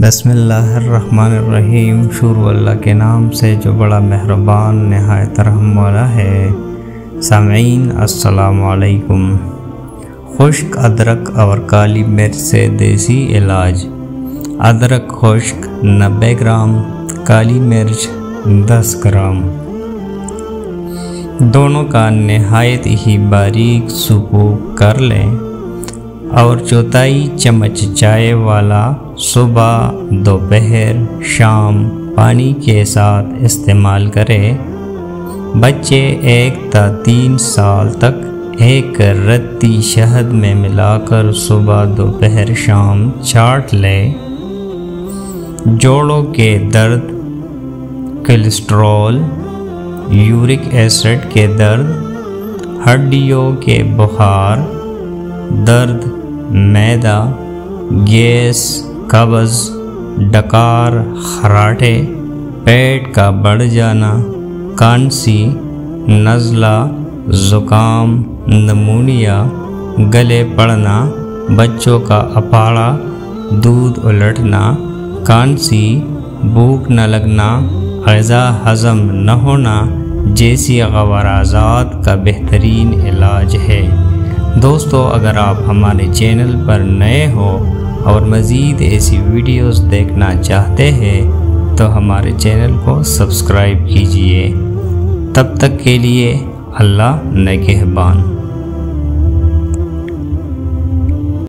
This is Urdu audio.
بسم اللہ الرحمن الرحیم۔ شروع اللہ کے نام سے جو بڑا مہربان نہایت رحم والا ہے۔ سامعین السلام علیکم۔ خشک ادرک اور کالی مرچ سے دیسی علاج۔ ادرک خشک 90 گرام، کالی مرچ 10 گرام، دونوں کا نہایت ہی باریک سکوپ کر لیں اور چوتھائی چمچ چائے والا صبح، دوپہر، شام پانی کے ساتھ استعمال کریں۔ بچے 1 تا 3 سال تک ایک رتی شہد میں ملا کر صبح، دوپہر، شام چاٹ لیں۔ جوڑوں کے درد، کولیسٹرول، یورک ایسڈ کے درد، ہڈیوں کے بخار، درد، معدہ، گیس، قبض، ڈکار، خراٹے، پیٹ کا بڑھ جانا، کانسی، نزلہ، زکام، نمونیا، گلے پڑنا، بچوں کا اپاڑا، دودھ الٹنا، کانسی، بھوک نہ لگنا، غذا ہضم نہ ہونا جیسی غوارضات کا بہترین علاج ہے۔ دوستو، اگر آپ ہمارے چینل پر نئے ہو اور مزید ایسی ویڈیوز دیکھنا چاہتے ہیں تو ہمارے چینل کو سبسکرائب کیجئے۔ تب تک کے لیے اللہ نگہبان۔